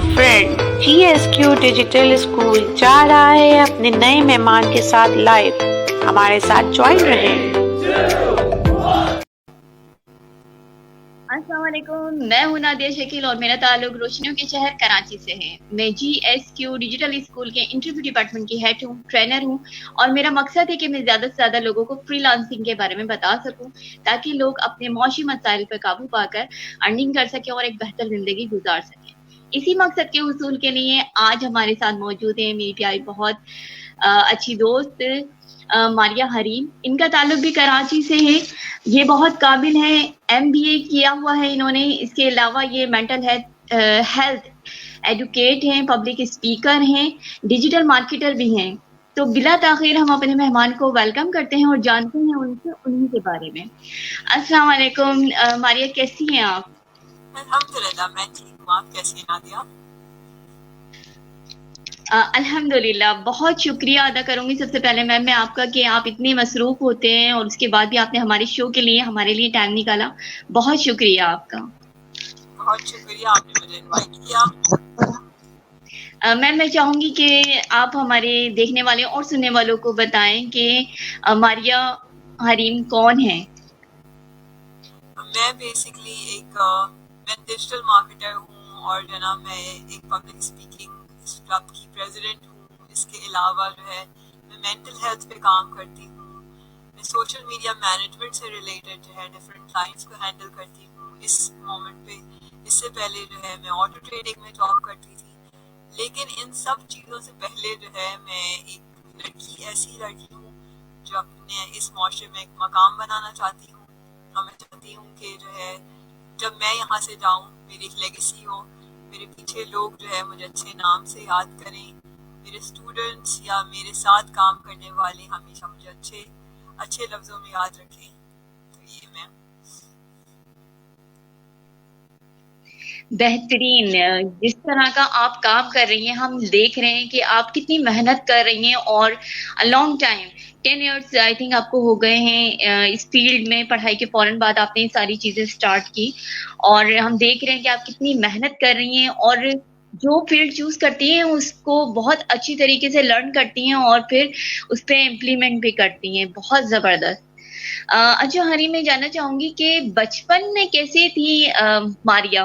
Friend جی S Q digital school جا رہا ہے اپنے نئے مہمان کے ساتھ لائیو. ہمارے ساتھ جوائن رہیں. السلام علیکم، میں ہوں نادیہ شکیل اور میرا تعلق روشنیوں کے شہر کراچی سے ہے. میں جی ایس کیو ڈیجیٹل اسکول کے انٹرویو ڈپارٹمنٹ کی ہیڈ ہوں، ٹرینر ہوں، اور میرا مقصد ہے کہ میں زیادہ سے زیادہ لوگوں کو فری لانسنگ کے بارے میں بتا سکوں تاکہ لوگ اپنے معاشی مسائل پر قابو پا کر ارننگ کر سکیں اور ایک بہتر زندگی گزار سکیں. اسی مقصد کے حصول کے لیے آج ہمارے ساتھ موجود ہیں میری پیاری بہت اچھی دوست ماریہ حریم. ان کا تعلق بھی کراچی سے ہے. یہ بہت قابل ہے، MBA کیا ہوا ہے انہوں نے. اس کے علاوہ یہ مینٹل ہیلتھ ایڈوکیٹ ہیں، پبلک اسپیکر ہیں، ڈیجیٹل مارکیٹر بھی ہیں. تو بلا تاخیر ہم اپنے مہمان کو ویلکم کرتے ہیں اور جانتے ہیں ان سے انہی کے بارے میں. السلام علیکم ماریہ، کیسی ہیں آپ؟ الحمدللہ میں ٹھیک ہوں. آپ کیسی ہیں نادیہ؟ الحمدللہ. بہت شکریہ ادا کروں گی سب سے پہلے میم میں آپ کا کہ آپ اتنے مصروف ہوتے ہیں اور اس کے بعد بھی آپ نے ہمارے شو کے لیے ہمارے لیے ٹائم نکالا. بہت شکریہ آپ کا. بہت شکریہ آپ نے مجھے انوائٹ کیا. میم میں چاہوں گی کہ آپ ہمارے دیکھنے والے اور سننے والوں کو بتائیں کہ ماریہ حریم کون ہے؟ میں بیسکلی میں ڈیجیٹل مارکیٹر ہوں اور جو ہے نا میں ایک پبلک اسپیکنگ کلب کی پریزیڈنٹ ہوں. اس کے علاوہ جو ہے میں مینٹل ہیلتھ پہ کام کرتی ہوں. میں سوشل میڈیا مینجمنٹ سے ریلیٹڈ جو ہے ڈفرینٹ کلائنٹس کو ہینڈل کرتی ہوں اس مومنٹ پہ. اس سے پہلے جو ہے میں آٹو ٹریڈنگ میں جاب کرتی تھی. لیکن ان سب چیزوں سے پہلے جو ہے میں ایک ایسی لڑکی ہوں جو اپنے اس معاشرے میں ایک مقام بنانا چاہتی ہوں. اور میں چاہتی ہوں کہ جو ہے جب میں یہاں سے جاؤں میری ایک لیگیسی ہو، میرے پیچھے لوگ جو ہے مجھے اچھے نام سے یاد کریں، میرے اسٹوڈنٹس یا میرے ساتھ کام کرنے والے ہمیشہ مجھے اچھے لفظوں میں یاد رکھیں. تو یہ میں بہترین. جس طرح کا آپ کام کر رہی ہیں ہم دیکھ رہے ہیں کہ آپ کتنی محنت کر رہی ہیں اور long time 10 years I think آپ کو ہو گئے ہیں اس فیلڈ میں. پڑھائی کے فوراً بعد آپ نے یہ ساری چیزیں سٹارٹ کی اور ہم دیکھ رہے ہیں کہ آپ کتنی محنت کر رہی ہیں اور جو فیلڈ چوز کرتی ہیں اس کو بہت اچھی طریقے سے لرن کرتی ہیں اور پھر اس پہ امپلیمنٹ بھی کرتی ہیں. بہت زبردست. اچھا حریم، میں جاننا چاہوں گی کہ بچپن میں کیسی تھی ماریہ؟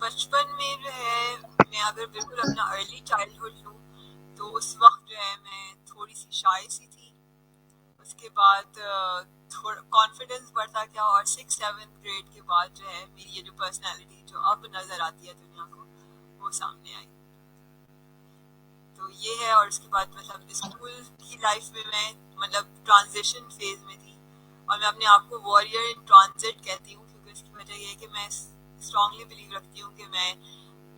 بچپن میں جو ہے میں اگر بالکل اپنا ارلی چائلڈہڈ لوں تو اس وقت جو ہے میں تھوڑی سی شائع سی تھی. اس کے بعد تھوڑا کانفیڈنس بڑھتا گیا اور 6-7 گریڈ کے بعد جو ہے میری یہ جو پرسنالٹی جو اب نظر آتی ہے دنیا کو وہ سامنے آئی. تو یہ ہے. اور اس کے بعد مطلب اسکول کی لائف میں مطلب ٹرانزیشن فیز میں تھی اور میں اپنے آپ کو وارئر ان ٹرانزٹ کہتی ہوں کیونکہ اس کی وجہ یہ ہے کہ میں اسٹرانگلی بلیو رکھتی ہوں کہ میں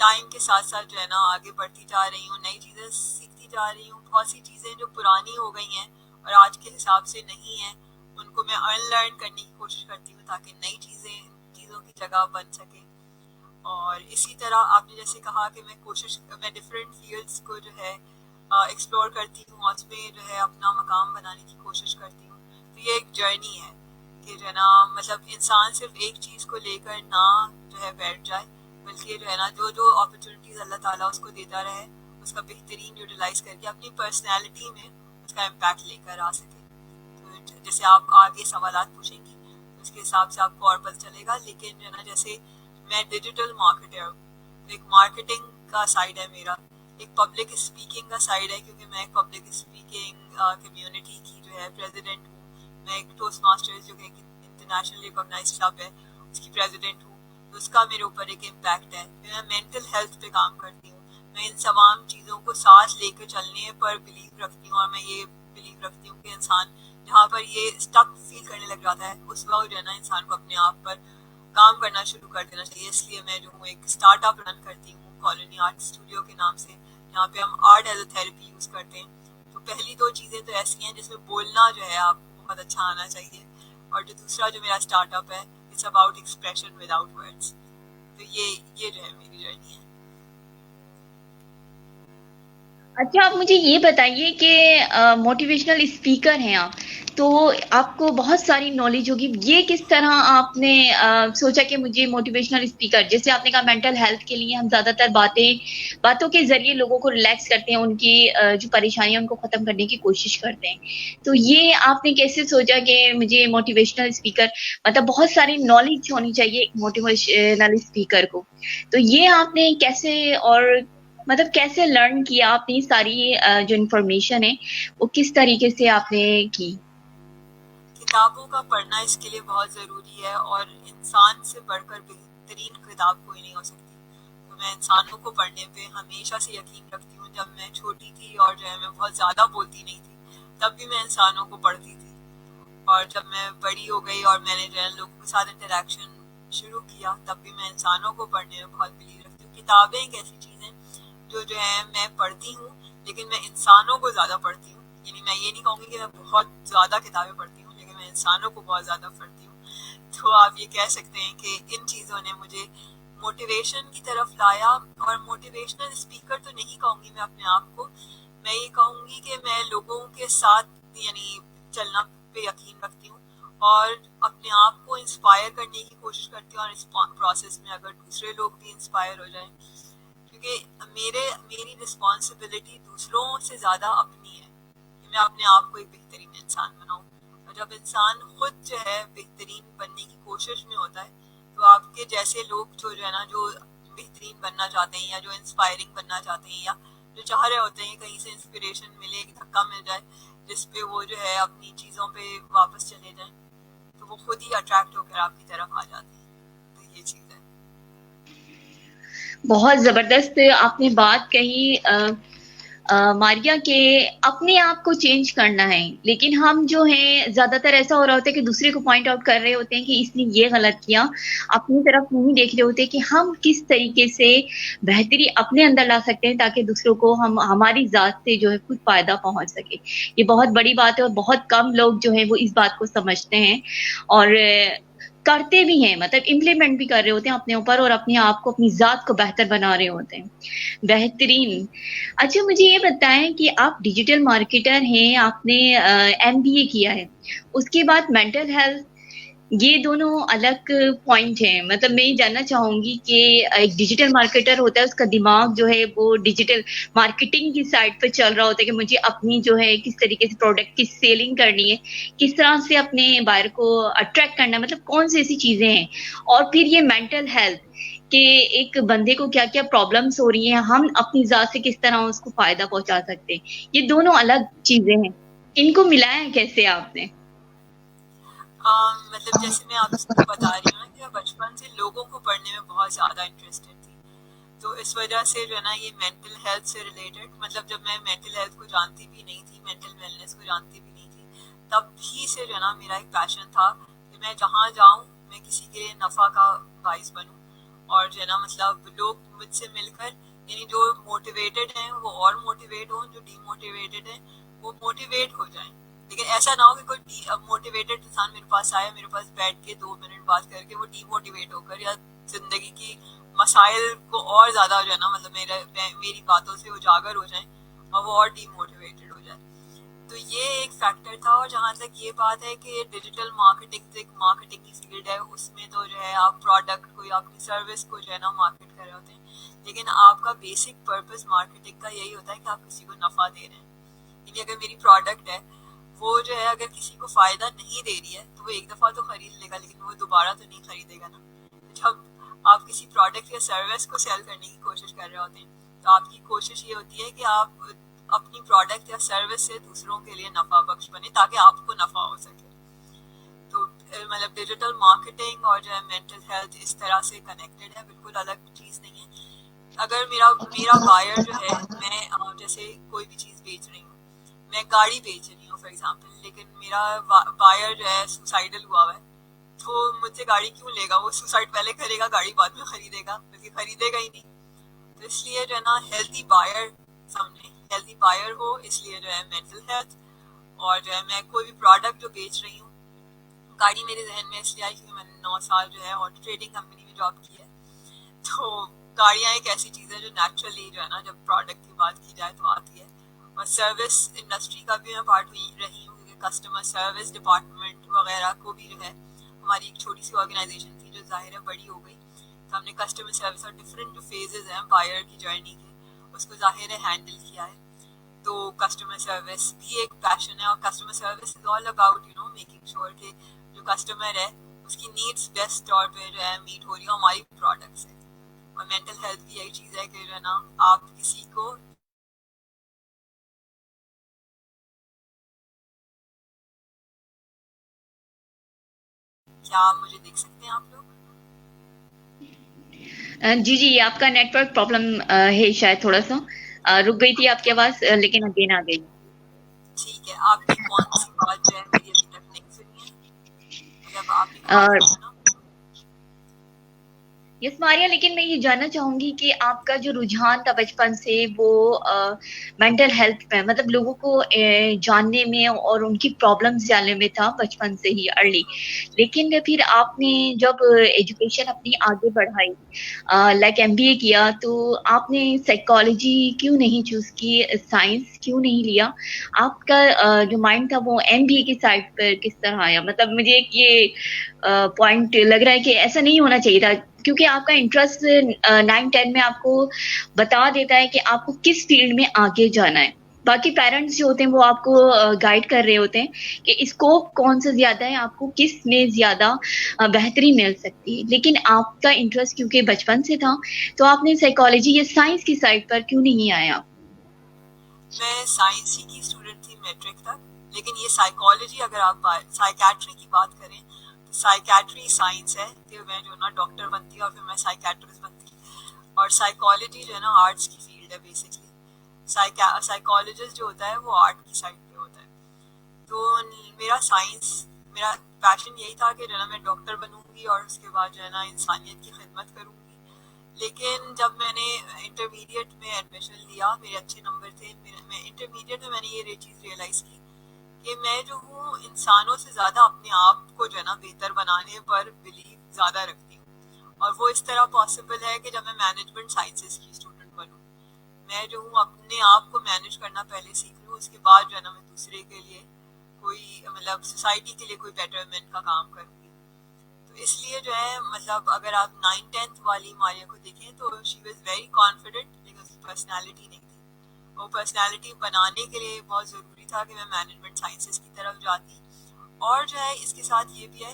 ٹائم کے ساتھ ساتھ جو ہے نا آگے بڑھتی جا رہی ہوں، نئی چیزیں سیکھتی جا رہی ہوں. بہت سی چیزیں جو پرانی ہو گئی ہیں اور آج کے حساب سے نہیں ہیں ان کو میں ان لرن کرنے کی کوشش کرتی ہوں تاکہ نئی چیزوں کی جگہ بن سکے. اور اسی طرح آپ نے جیسے کہا کہ میں ڈفرینٹ فیلڈس کو جو ہے ایکسپلور کرتی ہوں اور اس میں جو ہے اپنا مقام بنانے کی کوشش کرتی ہوں. تو یہ ایک جرنی ہے کہ جو ہے نا مطلب انسان صرف ایک چیز کو لے کر نہ جو ہے بیٹھ جائے بلکہ جو ہے نا جو اپرچونیٹیز اللہ تعالیٰ اس کو دیتا رہے اس کا بہترین یوٹیلائز کر کے اپنی پرسنالٹی میں اس کا امپیکٹ لے کر آ سکے. تو جیسے آپ آگے سوالات پوچھیں گی تو اس کے حساب سے آپ کو اور پتہ چلے گا. لیکن جو ہے نا جیسے میں ڈیجیٹل مارکیٹر ہوں، ایک مارکیٹنگ کا سائڈ ہے میرا، ایک پبلک اسپیکنگ کا سائڈ ہے کیونکہ میں ایک پبلک اسپیکنگ کمیونٹی کی جو ہے پریزیڈنٹ ہوں. میں ایک ٹوسٹ ماسٹرز جو کہ ایک انٹرنیشنل ریکگنائزڈ کلب ہے اس کی پریزیڈنٹ ہوں. تو اس کا میرے اوپر ایک امپیکٹ ہے. میں مینٹل ہیلتھ پہ کام کرتی ہوں. میں ان تمام چیزوں کو ساتھ لے کر چلنے پر بلیو رکھتی ہوں اور میں یہ بلیو رکھتی ہوں کہ انسان جہاں پر یہ اسٹک فیل کرنے لگ جاتا ہے اس وقت جو ہے نا انسان کو اپنے آپ پر کام کرنا شروع کر دینا چاہیے. اس لیے میں جو ہوں ایک اسٹارٹ اپ رن کرتی ہوں کالونی آرٹ اسٹوڈیو کے نام سے، جہاں پہ ہم art as a therapy use کرتے ہیں. تو پہلی 2 چیزیں تو ایسی ہیں جس میں بولنا جو ہے آپ کو بہت اچھا آنا چاہیے، اور جو دوسرا جو میرا اسٹارٹ اپ ہے it's about expression without words. تو یہ جو ہے میری جرنی ہے. اچھا آپ مجھے یہ بتائیے کہ موٹیویشنل اسپیکر ہیں آپ، تو آپ کو بہت ساری نالج ہوگی. یہ کس طرح آپ نے سوچا کہ مجھے موٹیویشنل اسپیکر, جیسے آپ نے کہا مینٹل ہیلتھ کے لیے ہم زیادہ تر باتوں کے ذریعے لوگوں کو ریلیکس کرتے ہیں, ان کی جو پریشانیاں ان کو ختم کرنے کی کوشش کرتے ہیں. تو یہ آپ نے کیسے سوچا کہ مجھے موٹیویشنل اسپیکر, مطلب بہت ساری نالج ہونی چاہیے ایک موٹیویشنل اسپیکر کو, تو یہ آپ نے کیسے, اور مطلب کیسے لرن کیا آپ نے ساری جو انفارمیشن ہے وہ کس طریقے سے آپ نے کی؟ کتابوں کا پڑھنا اس کے لیے بہت ضروری ہے, اور انسان سے بڑھ کر بہترین کتاب کوئی نہیں ہو سکتی. تو میں انسانوں کو پڑھنے پہ ہمیشہ سے یقین رکھتی ہوں. جب میں چھوٹی تھی اور جو ہے میں بہت زیادہ بولتی نہیں تھی, تب بھی میں انسانوں کو پڑھتی تھی. اور جب میں بڑی ہو گئی اور میں نے جو ہے لوگوں کے ساتھ انٹریکشن شروع کیا, تب بھی میں انسانوں کو پڑھنے میں بہت بلیو رکھتی ہوں. کتابیں ایک ایسی چیز ہیں جو ہے میں پڑھتی ہوں, لیکن میں انسانوں کو زیادہ پڑھتی ہوں. یعنی میں یہ نہیں کہوں گی کہ میں بہت زیادہ کتابیں پڑھتی ہوں, لیکن میں انسانوں کو بہت زیادہ پڑھتی ہوں. تو آپ یہ کہہ سکتے ہیں کہ ان چیزوں نے مجھے موٹیویشن کی طرف لایا. اور موٹیویشنل اسپیکر تو نہیں کہوں گی میں اپنے آپ کو, میں یہ کہوں گی کہ میں لوگوں کے ساتھ یعنی چلنا پہ یقین رکھتی ہوں, اور اپنے آپ کو انسپائر کرنے کی کوشش کرتی ہوں, اور اس پروسیس میں اگر دوسرے لوگ بھی انسپائر ہو جائیں, کیونکہ میری رسپانسبلٹی دوسروں سے زیادہ اپنی ہے کہ میں اپنے آپ کو ایک بہترین انسان بناؤں. اور جب انسان خود جو ہے بہترین بننے کی کوشش میں ہوتا ہے, تو آپ کے جیسے لوگ جو ہے نا, جو بہترین بننا چاہتے ہیں یا جو انسپائرنگ بننا چاہتے ہیں, یا جو چاہ رہے ہوتے ہیں کہیں سے انسپریشن ملے, ایک دھکا مل جائے جس پہ وہ جو ہے اپنی چیزوں پہ واپس چلے جائیں, تو وہ خود ہی اٹریکٹ ہو کر آپ کی طرف آ جاتے ہیں. تو یہ چیز ہے. بہت زبردست آپ نے بات کہی ماریا, کہ اپنے آپ کو چینج کرنا ہے, لیکن ہم جو ہیں زیادہ تر ایسا ہو رہا ہوتا ہے کہ دوسرے کو پوائنٹ آؤٹ کر رہے ہوتے ہیں کہ اس نے یہ غلط کیا, اپنی طرف نہیں دیکھ رہے ہوتے کہ ہم کس طریقے سے بہتری اپنے اندر لا سکتے ہیں تاکہ دوسروں کو ہماری ذات سے جو ہے کچھ فائدہ پہنچ سکے. یہ بہت بڑی بات ہے, اور بہت کم لوگ جو ہیں وہ اس بات کو سمجھتے ہیں اور کرتے بھی ہیں, مطلب امپلیمنٹ بھی کر رہے ہوتے ہیں اپنے اوپر, اور اپنے آپ کو, اپنی ذات کو بہتر بنا رہے ہوتے ہیں. بہترین. اچھا مجھے یہ بتائیں کہ آپ ڈیجیٹل مارکیٹر ہیں, آپ نے MBA کیا ہے, اس کے بعد مینٹل ہیلتھ, یہ دونوں الگ پوائنٹ ہیں. مطلب میں یہ جاننا چاہوں گی کہ ایک ڈیجیٹل مارکیٹر ہوتا ہے, اس کا دماغ جو ہے وہ ڈیجیٹل مارکیٹنگ کی سائڈ پہ چل رہا ہوتا ہے کہ مجھے اپنی جو ہے کس طریقے سے پروڈکٹ کی سیلنگ کرنی ہے, کس طرح سے اپنے بائر کو اٹریکٹ کرنا ہے, مطلب کون سی ایسی چیزیں ہیں. اور پھر یہ مینٹل ہیلتھ کہ ایک بندے کو کیا کیا پرابلمس ہو رہی ہیں, ہم اپنی ذات سے کس طرح اس کو فائدہ پہنچا سکتے ہیں. یہ دونوں الگ چیزیں ہیں, ان کو ملایا کیسے آپ نے؟ مطلب جیسے میں آپ کو بتا رہی ہوں کہ بچپن سے لوگوں کو پڑھنے میں بہت زیادہ انٹرسٹڈ تھی, تو اس وجہ سے جو ہے نا یہ مینٹل ہیلتھ سے ریلیٹڈ, مطلب جب میں مینٹل ہیلتھ کو جانتی بھی نہیں تھی, مینٹل ویلنس کو جانتی بھی نہیں تھی, تب بھی سے جو ہے نا میرا ایک پیشن تھا کہ میں جہاں جاؤں میں کسی کے لیے نفع کا باعث بنوں, اور جو ہے نا مطلب لوگ مجھ سے مل کر, یعنی جو موٹیویٹڈ ہیں وہ اور موٹیویٹ ہوں, جو ڈی موٹیویٹڈ ہیں وہ موٹیویٹ ہو جائیں. لیکن ایسا نہ ہو کہ کوئی موٹیویٹڈ انسان میرے پاس آئے, میرے پاس بیٹھ کے 2 منٹ بات کر کے وہ ڈی موٹیویٹ ہو کر یا زندگی کی مسائل کو اور زیادہ جو ہے نا مطلب میری باتوں سے اجاگر ہو جائیں اور وہ اور ڈی موٹیویٹڈ ہو جائے. تو یہ ایک فیکٹر تھا. اور جہاں تک یہ بات ہے کہ ڈیجیٹل مارکیٹنگ ایک مارکیٹنگ کی فیلڈ ہے, اس میں تو جو ہے آپ پروڈکٹ کو یا اپنی سروس کو جو ہے نا مارکیٹ کر رہے ہوتے ہیں, لیکن آپ کا بیسک پرپز مارکیٹنگ کا یہی ہوتا ہے کہ آپ کسی کو نفع دے رہے ہیں. یعنی اگر میری پروڈکٹ ہے وہ جو ہے اگر کسی کو فائدہ نہیں دے رہی ہے تو وہ ایک دفعہ تو خرید لے گا, لیکن وہ دوبارہ تو نہیں خریدے گا نا. جب آپ کسی پروڈکٹ یا سروس کو سیل کرنے کی کوشش کر رہے ہوتے ہیں تو آپ کی کوشش یہ ہوتی ہے کہ آپ اپنی پروڈکٹ یا سروس سے دوسروں کے لیے نفع بخش بنے تاکہ آپ کو نفع ہو سکے. تو مطلب ڈیجیٹل مارکیٹنگ اور جو ہے مینٹل ہیلتھ اس طرح سے کنیکٹڈ ہے, بالکل الگ چیز نہیں ہے. اگر میرا بائر جو ہے, میں جیسے کوئی بھی چیز بیچ رہی ہوں, میں گاڑی بیچ رہی ہوں فار ایگزامپل, لیکن میرا بائر جو ہے سوسائڈل ہوا ہوا ہے, تو مجھ سے گاڑی کیوں لے گا؟ وہ سوسائڈ پہلے کرے گا, گاڑی بعد میں خریدے گا, بلکہ خریدے گا ہی نہیں. تو اس لیے جو ہے نا ہیلتھی بائر سامنے, ہیلتھی بائر ہو, اس لیے جو ہے مینٹل ہیلتھ. اور جو ہے میں کوئی بھی پروڈکٹ جو بیچ رہی ہوں, گاڑی میرے ذہن میں اس لیے آئی کیونکہ میں نے 9 سال جو ہے آٹو ٹریڈنگ کمپنی میں جاب کی ہے. تو گاڑیاں ایک ایسی چیز ہے جو نیچرلی جو ہے نا جب پروڈکٹ کی بات کی جائے تو آتی ہے. اور سروس انڈسٹری کا بھی میں پارٹ رہی ہوں, کیونکہ کسٹمر سروس ڈپارٹمنٹ وغیرہ کو بھی جو ہے, ہماری ایک چھوٹی سی آرگنائزیشن تھی جو ظاہر ہے بڑی ہو گئی, تو ہم نے کسٹمر سروس اور ڈفرینٹ جو فیزز ہیں بائر کی جرنی کے, اس کو ظاہر ہے ہینڈل کیا ہے. تو کسٹمر سروس بھی ایک پیشن ہے, اور customer service is all about making sure کہ جو کسٹمر ہے اس کی نیڈس بیسٹ طور پہ جو ہے میٹ ہو رہی ہے ہماری پروڈکٹ سے. اور مینٹل ہیلتھ بھی یہی چیز ہے کہ جو ہے نا, آپ کسی کو کیا مجھے دیکھ سکتے ہیں آپ لوگ؟ جی آپ کا نیٹ ورک پرابلم ہے شاید, تھوڑا سا رک گئی تھی آپ کی آواز, لیکن اگین آ گئی. ٹھیک ہے, آپ نے کون سی بات جو ہے میری ابھی تک نہیں سنی ہے, مطلب آپ نے کہا تھا نا. یس ماریا, لیکن میں یہ جاننا چاہوں گی کہ آپ کا جو رجحان تھا بچپن سے وہ مینٹل ہیلتھ میں, مطلب لوگوں کو جاننے میں اور ان کی پرابلمس جاننے میں تھا بچپن سے ہی ارلی, لیکن پھر آپ نے جب ایجوکیشن اپنی آگے بڑھائی, لائک MBA کیا, تو آپ نے سائیکالوجی کیوں نہیں چوز کی, سائنس کیوں نہیں لیا؟ آپ کا جو مائنڈ تھا وہ MBA کی سائڈ پر کس طرح آیا؟ مطلب مجھے ایک یہ پوائنٹ لگ رہا ہے کہ ایسا نہیں ہونا چاہیے تھا, کیونکہ آپ کا انٹرسٹ 9-10 میں آپ کو بتا دیتا ہے کہ آپ کو کس فیلڈ میں آگے جانا ہے. باقی پیرنٹس جو ہوتے ہیں وہ آپ کو گائیڈ کر رہے ہوتے ہیں کہ اسکوپ کون سا زیادہ ہے, آپ کو کس میں زیادہ بہتری مل سکتی ہے, لیکن آپ کا انٹرسٹ کیونکہ بچپن سے تھا تو آپ نے سائیکالوجی یا سائنس کی سائڈ پر کیوں نہیں آیا؟ میں سائنس ہی کی اسٹوڈنٹ تھی میٹرک تک, لیکن یہ سائیکالوجی اگر آپ سائیکیٹری کی بات کریں تو سائیکیٹری سائنس ہے کہ میں جو نا ڈاکٹر بنتی اور پھر میں سائیکیٹرسٹ بنتی, اور سائیکالوجی جو ہے نا آرٹس کی فیلڈ ہے بیسکلی. سائیکالوجسٹ جو ہوتا ہے وہ آرٹ کی سائڈ پہ ہوتا ہے. تو میرا سائنس, میرا پیشن یہی تھا کہ جو ہے نا میں ڈاکٹر بنوں گی اور اس کے بعد جو ہے نا انسانیت کی خدمت کروں گی. لیکن جب میں نے انٹرمیڈیٹ میں ایڈمیشن لیا, میرے اچھے نمبر تھے, میں انٹرمیڈیٹ میں نے یہ چیز ریئلائز کی کہ میں جو ہوں انسانوں سے زیادہ اپنے آپ کو جو ہے نا بہتر بنانے پر بلیو زیادہ رکھتی ہوں. اور وہ اس طرح پاسبل ہے کہ جب میں مینجمنٹ سائنسز کی اسٹوڈنٹ بنوں, میں جو ہوں اپنے آپ کو مینیج کرنا پہلے سیکھ لوں, اس کے بعد جو ہے نا میں دوسرے کے لیے کوئی مطلب سوسائٹی کے لیے کوئی بیٹرمنٹ کا کام کروں گی. تو اس لیے جو ہے مطلب اگر آپ 9-10 والی ماریا کو دیکھیں تو شی واز ویری کانفیڈنٹ, لیکن اس کی پرسنالٹی نہیں تھی. وہ پرسنالٹی بنانے کے لیے بہت ضروری تھا کہ میں مینجمنٹ سائنسز کی طرف جاتی. اور جو ہے اس کے ساتھ یہ بھی ہے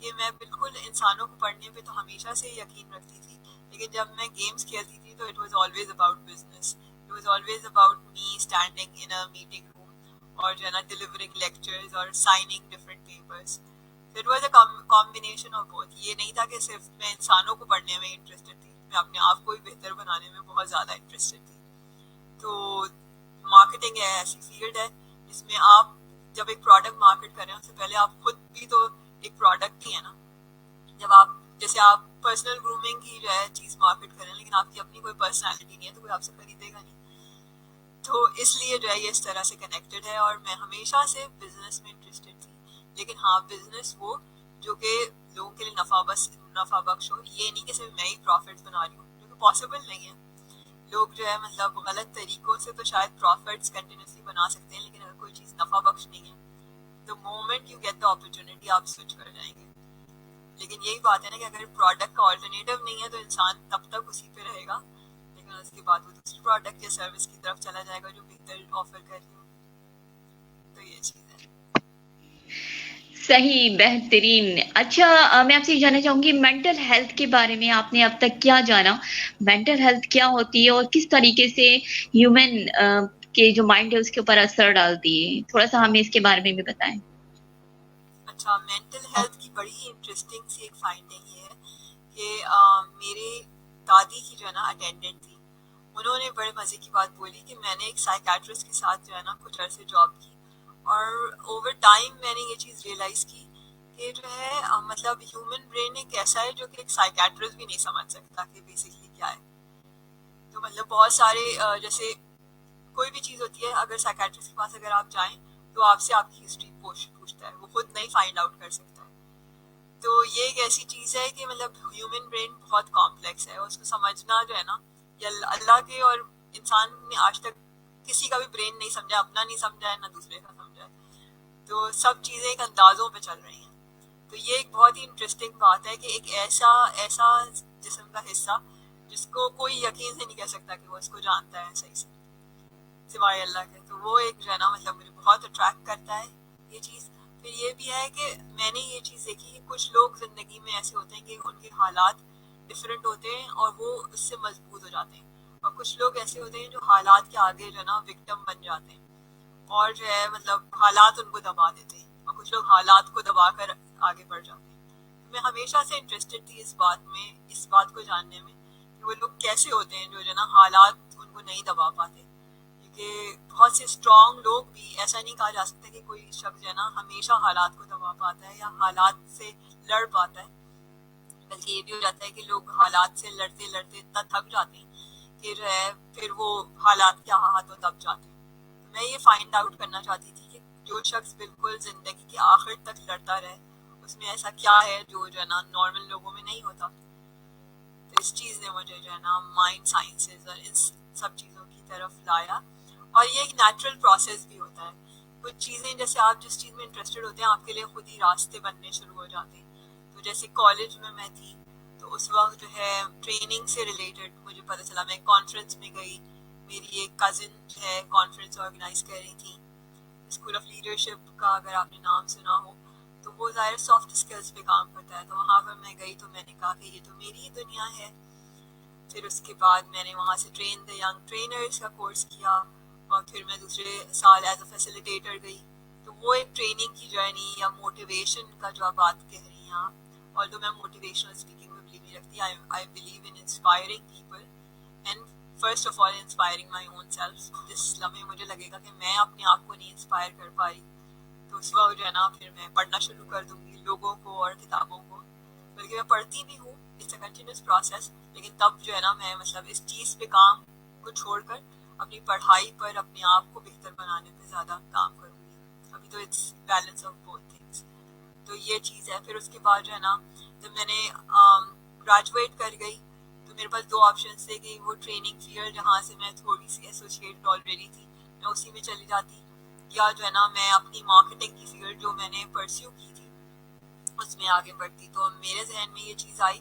کہ میں بالکل انسانوں کو پڑھنے پہ تو ہمیشہ سے یقین رکھتی تھی, لیکن جب میں گیمز کھیلتی تھی تو it was always about business, it was always about me standing in a meeting room اور جو ہے نا ڈیلیورنگ لیکچرز اور signing different papers. It was a combination of both. یہ نہیں تھا کہ صرف میں انسانوں کو پڑھنے میں انٹرسٹڈ تھی, میں اپنے آپ کو بھی بہتر بنانے میں بہت زیادہ انٹرسٹڈ تھی. تو مارکیٹنگ ہے ایسی فیلڈ ہے جس میں آپ جب ایک پروڈکٹ مارکیٹ کریں اس سے پہلے آپ خود بھی تو ایک پروڈکٹ ہی ہے نا. جب آپ جیسے آپ پرسنل گرومنگ کی جو ہے چیز مارکیٹ کریں, لیکن آپ کی اپنی کوئی پرسنالٹی نہیں ہے تو کوئی آپ سے خریدے گا نہیں. تو اس لیے جو ہے یہ اس طرح سے کنیکٹڈ ہے. اور میں ہمیشہ سے بزنس میں انٹرسٹڈ تھی, لیکن ہاں بزنس وہ جو کہ لوگوں کے لیے نفع بخش ہو. یہ نہیں کہ صرف میں ہی پروفٹس بنا رہی ہوں, جو کہ پاسبل نہیں ہے. لوگ جو ہے مطلب غلط طریقوں سے تو شاید پروفٹس کنٹینیوسلی بنا سکتے ہیں, لیکن اگر کوئی چیز نفع بخش نہیں ہے تو moment you get the opportunity آپ سوئچ کر جائیں گے. لیکن یہی بات ہے نا کہ اگر پروڈکٹ کا آلٹرنیٹیو نہیں ہے تو انسان تب تک اسی پہ رہے گا, لیکن اس کے بعد وہ دوسری پروڈکٹ یا سروس کی طرف چلا جائے گا جو بہتر آفر کر رہی ہو. تو یہ چیز ہے. صحیح, بہترین. اچھا, میں آپ سے یہ جاننا چاہوں گی مینٹل ہیلتھ کے بارے میں آپ نے اب تک کیا جانا, مینٹل ہیلتھ کیا ہوتی ہے اور کس طریقے سے ہیومن کے جو مائنڈ ہے اس کے اوپر اثر ڈالتی ہے, تھوڑا سا ہمیں اس کے بارے میں بھی بتائیں. اچھا, مینٹل ہیلتھ کی بڑی ہی انٹرسٹنگ سی ایک فائنڈنگ یہ ہے کہ میرے دادی کی جو ہے نا اٹینڈنٹ تھی, انہوں نے بڑے مزے کی بات بولی کہ میں نے ایک سائیکیٹرسٹ کے ساتھ جو ہے نا کچھ عرصے جاب کی, اور اوور ٹائم میں نے یہ چیز ریئلائز کی کہ جو ہے مطلب ہیومن برین ایک ایسا ہے جو کہ ایک سائیکیٹرسٹ بھی نہیں سمجھ سکتا کہ بیسکلی کیا ہے. تو مطلب بہت سارے جیسے کوئی بھی چیز ہوتی ہے, اگر سائیکیٹرسٹ کے پاس اگر آپ جائیں تو آپ سے آپ کی ہسٹری پوچھتا ہے, وہ خود نہیں فائنڈ آؤٹ کر سکتا ہے. تو یہ ایک ایسی چیز ہے کہ مطلب ہیومن برین بہت کمپلیکس ہے, اس کو سمجھنا جو ہے نا, یا اللہ کے اور انسان نے آج تک کسی کا بھی برین نہیں سمجھا, اپنا نہیں سمجھا ہے نہ دوسرے کا سمجھا ہے. تو سب چیزیں ایک اندازوں پہ چل رہی ہیں. تو یہ ایک بہت ہی انٹرسٹنگ بات ہے کہ ایک ایسا جسم کا حصہ جس کو کوئی یقین سے نہیں کہہ سکتا کہ وہ اس کو جانتا ہے صحیح سے سوائے اللہ کے. تو وہ ایک جو ہے نا مطلب مجھے بہت اٹریکٹ کرتا ہے یہ چیز. پھر یہ بھی ہے کہ میں نے یہ چیز دیکھی کہ کچھ لوگ زندگی میں ایسے ہوتے ہیں کہ ان کے حالات ڈفرینٹ ہوتے ہیں اور وہ اس سے مضبوط ہو جاتے ہیں, اور کچھ لوگ ایسے ہوتے ہیں جو حالات کے آگے جو ہے نا وکٹم بن جاتے ہیں اور جو ہے مطلب حالات ان کو دبا دیتے ہیں, اور کچھ لوگ حالات کو دبا کر آگے بڑھ جاتے ہیں. میں ہمیشہ سے انٹرسٹڈ تھی اس بات کو جاننے میں کہ وہ لوگ کیسے ہوتے ہیں جو ہے نا حالات ان کو نہیں دبا پاتے. کیونکہ بہت سے اسٹرانگ لوگ بھی, ایسا نہیں کہا جا سکتا کہ کوئی شخص جو ہے نا ہمیشہ حالات کو دبا پاتا ہے یا حالات سے لڑ پاتا ہے, بلکہ یہ بھی ہو جاتا ہے کہ لوگ حالات سے لڑتے لڑتے اتنا تھک جاتے ہیں کہ جو ہے پھر وہ حالات کے ہاتھوں دب جاتے ہیں. میں یہ فائنڈ آؤٹ کرنا چاہتی تھی کہ جو شخص بالکل زندگی کے آخر تک لڑتا رہے اس میں ایسا کیا ہے جو ہے نا نارمل لوگوں میں نہیں ہوتا. تو اس چیز نے مجھے جو ہے نا مائنڈ سائنسز اور ان سب چیزوں کی طرف لایا. اور یہ ایک نیچرل پروسیس بھی ہوتا ہے. کچھ چیزیں جیسے آپ جس چیز میں انٹرسٹڈ ہوتے ہیں آپ کے لیے خود ہی راستے بننے شروع ہو جاتے ہیں. تو جیسے کالج میں تھی تو اس وقت جو ہے ٹریننگ سے ریلیٹڈ مجھے پتہ چلا. میں ایک کانفرنس میں گئی, میری ایک کزن جو ہے کانفرنس آرگنائز کر رہی تھی اسکول آف لیڈرشپ کا, اگر آپ نے نام سنا ہو تو وہ ظاہر سافٹ اسکلس پہ کام کرتا ہے. تو وہاں پر میں گئی تو میں نے کہا کہ یہ تو میری ہی دنیا ہے. پھر اس کے بعد میں نے وہاں سے ٹرین دا ینگ ٹرینرز کا کورس کیا, اور پھر میں دوسرے سال ایز اے فیسیلیٹیٹر گئی. تو وہ ایک ٹریننگ کی جرنی یا موٹیویشن کا جو آپ بات کہہ رہی ہیں آپ, اور جو میں موٹیویشنل اسپیکنگ میں بلیو نہیں رکھتی, I believe in inspiring people and first of all inspiring my own self. جس لمحے مجھے لگے گا کہ میں اپنے آپ کو نہیں انسپائر کر پا رہی تو اس وقت جو ہے نا پھر میں پڑھنا شروع کر دوں گی لوگوں کو اور کتابوں کو. بلکہ میں پڑھتی بھی ہوں, اٹس اے کنٹینیوس پروسیس, لیکن تب جو ہے نا میں مطلب اس چیز پہ کام کو چھوڑ کر اپنی پڑھائی پر اپنے آپ کو بہتر بنانے پہ زیادہ کام کروں گی. ابھی تو it's balance of both things. تو یہ چیز ہے. پھر اس کے بعد جو ہے نا جب میں نے گریجویٹ کر گئی تو میرے پاس دو آپشنس تھے کہ وہ ٹریننگ فیلڈ جہاں سے میں تھوڑی سی ایسوسیٹ آلریڈی تھی میں اسی میں چلی جاتی, یا جو ہے نا میں اپنی مارکیٹنگ کی فیلڈ جو میں نے پرسیو کی تھی اس میں آگے بڑھتی. تو میرے ذہن میں یہ چیز آئی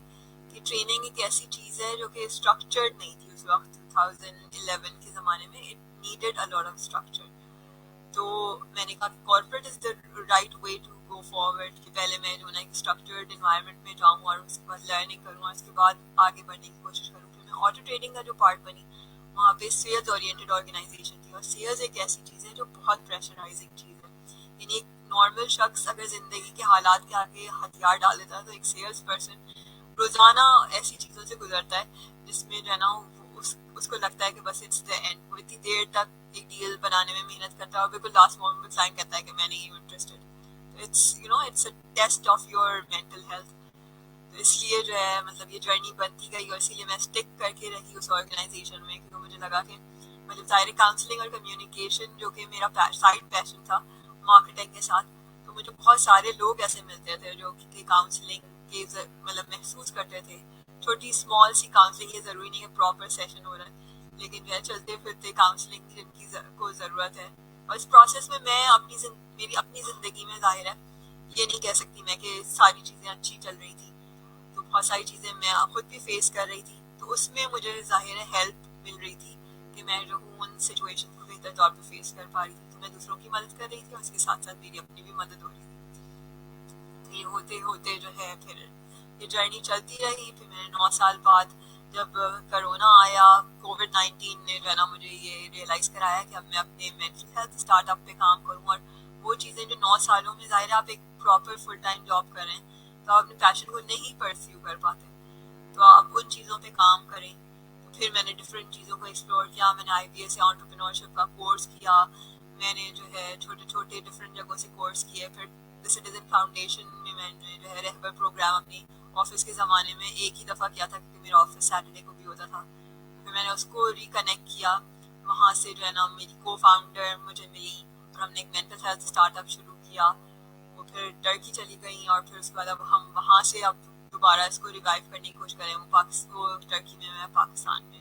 کہ ٹریننگ ایک ایسی چیز ہے جو کہ اسٹرکچرڈ نہیں تھی اس وقت 2011 کے زمانے میں. It needed a lot of structure. تو میں نے کہا کہ corporate is the right way to go forward, کہ پہلے میں جو ہے ایک اسٹرکچرڈ انوائرمنٹ میں جاؤں اور اس کے بعد لرننگ کروں اور اس کے بعد آگے بڑھنے کی کوشش کروں. پھر میں آٹو ٹریڈنگ کا جو پارٹ بنی وہاں پہ سیلز اورینٹیڈ آرگنائزیشن تھی, اور سیلز ایک ایسی چیز ہے جو بہت پریشرائزنگ چیز ہے. یعنی ایک نارمل شخص اگر زندگی کے حالات کے آگے ہتھیار ڈال دیتا ہے تو ایک سیلز پرسن روزانہ ایسی چیزوں سے گزرتا ہے جس میں جو ہے نا اس کو لگتا ہے کہ بس اٹس دا اینڈ. وہ اتنی دیر تک ایک ڈیل بنانے میں محنت کرتا ہے اور بالکل لاسٹ مومنٹ میں کلائنٹ کہتا ہے کہ میں نہیں ہوں interested. It's a test of your mental health. تو اس لیے جو ہے مطلب یہ جرنی بنتی گئی, اور اسی لیے میں اسٹک کر کے رہی اس آرگنائزیشن میں, کیونکہ مجھے لگا کہ مطلب ظاہر کاؤنسلنگ اور کمیونیکیشن جو کہ میرا سائڈ پیشن تھا مارکیٹنگ کے ساتھ, تو مجھے بہت سارے لوگ ایسے ملتے تھے جو کہ کاؤنسلنگ کے مطلب محسوس کرتے تھے. چھوٹی اسمال سی کاؤنسلنگ, یہ ضروری نہیں کہ پراپر سیشن ہو رہا ہے, لیکن جو ہے چلتے پھرتے کاؤنسلنگ جن کی کو ضرورت ہے. اور اس پروسیس میں میں میری اپنی زندگی میں ظاہر ہے یہ نہیں کہہ سکتی میں کہ ساری چیزیں اچھی چل رہی تھی, تو بہت ساری چیزیں میں خود بھی فیس کر رہی تھی. تو اس میں مجھے ظاہر ہے ہیلپ مل رہی تھی کہ میں جو ہوں ان سچویشن کو بہتر طور پہ فیس کر پا رہی تھی. تو میں دوسروں کی مدد کر رہی تھی اور اس کے ساتھ ساتھ میری اپنی بھی مدد ہو رہی تھی. تو یہ ہوتے ہوتے جو ہے پھر یہ جرنی چلتی رہی. پھر میں نے 9 سال بعد جب کرونا آیا, کووڈ-19 نے جو ہے نا مجھے یہ ریئلائز کرایا کہ اب میں اپنے مینٹل ہیلتھ اسٹارٹ اپ پہ کام کروں. اور وہ چیزیں جو 9 سالوں میں ظاہر ہے آپ ایک پراپر فل ٹائم جاب کریں تو آپ اپنے پیشن کو نہیں پرسیو کر پاتے, تو آپ ان چیزوں پہ کام کریں. تو پھر میں نے ڈفرینٹ چیزوں کو ایکسپلور کیا. میں نے IBA سے انٹرپرینورشپ کا کورس کیا, میں نے جو ہے چھوٹے چھوٹے ڈفرینٹ جگہوں سے کورس کیے. پھر دی سٹیزن فاؤنڈیشن میں میں نے جو ہے رہبر پروگرام اپنی آفس کے زمانے میں ایک ہی دفعہ کیا تھا کیونکہ میرا آفس سیٹرڈے کو بھی ہوتا تھا. پھر میں نے اس کو ریکنیکٹ کیا. وہاں سے جو ہے نا میری کو فاؤنڈر مجھے ملی اور ہم نے ایک مینٹل ہیلتھ اسٹارٹ اپ شروع کیا. وہ پھر ٹرکی چلی گئیں, اور پھر اس کے بعد اب ہم وہاں سے اب دوبارہ اس کو ریوائیو کرنے کی کوشش کریں. وہ ٹرکی میں, میں پاکستان میں,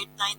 8-9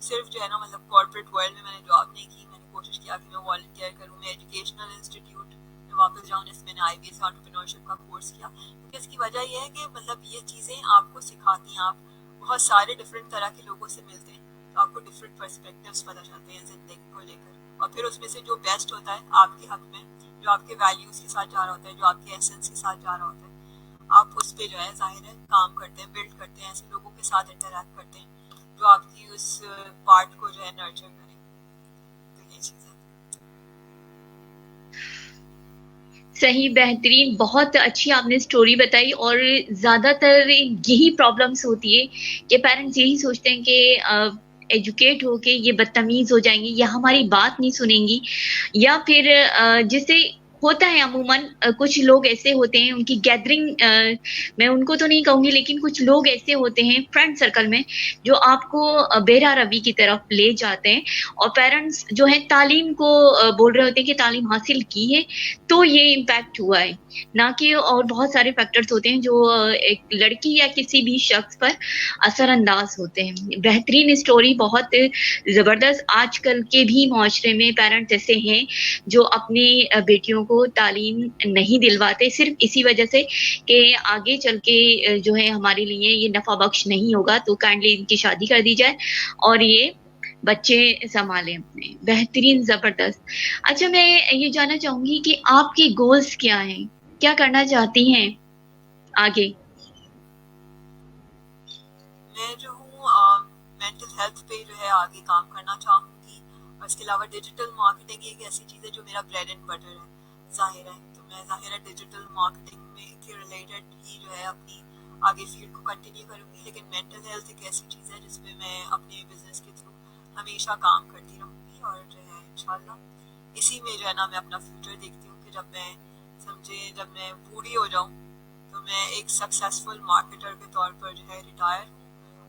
صرف جو ہے نا مطلب کارپوریٹ ورلڈ میں نے جاب نہیں کی, میں نے کوشش کیا کہ میں والنٹیئر کروں, میں ایجوکیشنل انسٹیٹیوٹ میں واپس جاؤں, جس میں نے IBS انٹرپرینورشپ کا کورس کیا, کیونکہ اس کی وجہ یہ ہے کہ مطلب یہ چیزیں آپ کو سکھاتی ہیں, آپ بہت سارے ڈفرینٹ طرح کے لوگوں سے ملتے ہیں, تو آپ کو ڈفرینٹ پرسپیکٹیوز پتہ چلتے ہیں زندگی کو لے کر, اور پھر اس میں سے جو بیسٹ ہوتا ہے آپ کے حق میں, جو آپ کے ویلیوز کے ساتھ جا رہا ہوتا ہے, جو آپ کے ایسنس کے ساتھ جا رہا ہوتا ہے, آپ اس پہ جو ہے ظاہر ہے کام کرتے ہیں, بلڈ کرتے ہیں, ایسے لوگوں کے ساتھ انٹریکٹ کرتے ہیں جو آپ کی اس پارٹ کو جو ہے نرچر کریں. تو یہ چیز ہے. صحیح, بہترین, بہت اچھی آپ نے اسٹوری بتائی. اور زیادہ تر یہی پرابلمس ہوتی ہے کہ پیرنٹس یہی سوچتے ہیں کہ ایجوکیٹ ہو کے یہ بدتمیز ہو جائیں گی یا ہماری بات نہیں سنیں گی, یا پھر جسے ہوتا ہے عموماً کچھ لوگ ایسے ہوتے ہیں, ان کی گیدرنگ میں ان کو تو نہیں کہوں گی, لیکن کچھ لوگ ایسے ہوتے ہیں فرینڈ سرکل میں جو آپ کو بہرا روی کی طرف لے جاتے ہیں, اور پیرنٹس جو ہیں تعلیم کو بول رہے ہوتے ہیں کہ تعلیم حاصل کی ہے تو یہ امپیکٹ ہوا ہے, نہ کہ اور بہت سارے فیکٹرز ہوتے ہیں جو ایک لڑکی یا کسی بھی شخص پر اثر انداز ہوتے ہیں. بہترین اسٹوری, بہت زبردست. آج کل کے بھی معاشرے میں پیرنٹس ایسے ہیں جو اپنی بیٹیوں کو تعلیم نہیں دلواتے, صرف اسی وجہ سے کہ آگے چل کے جو ہے ہمارے لیے یہ نفع بخش نہیں ہوگا, تو کائنڈلی ان کی شادی کر دی جائے اور یہ بچے سنبھالیں اپنے. بہترین, زبردست. اچھا, میں یہ جاننا چاہوں گی کہ آپ کے گولز کیا ہیں, کیا کرنا چاہتی ہیں آگے؟ میں جو ہوں مینٹل ہیلتھ پہ جو ہے آگے کام کرنا چاہوں گی, اور اس کے علاوہ ڈیجیٹل مارکیٹنگ ایک ایسی چیز ہے جو میرا بریڈ اینڈ بٹر ہے, ظاہر ہے. تو میں ظاہر ہے ڈیجیٹل مارکیٹنگ میں کے ریلیٹڈ ہی جو ہے اپنی آگے فیلڈ کو کنٹینیو کروں گی, لیکن مینٹل ہیلتھ ایک ایسی چیز ہے جس پہ میں اپنے بزنس کے تھرو ہمیشہ کام کرتی رہوں گی, اور جو ہے انشاءاللہ اسی میں جو ہے نا میں اپنا فیوچر دیکھتی ہوں کہ جب میں بوڑھی ہو جاؤں تو میں ایک سکسیزفل مارکیٹر کے طور پر جو ہے ریٹائر ہوں.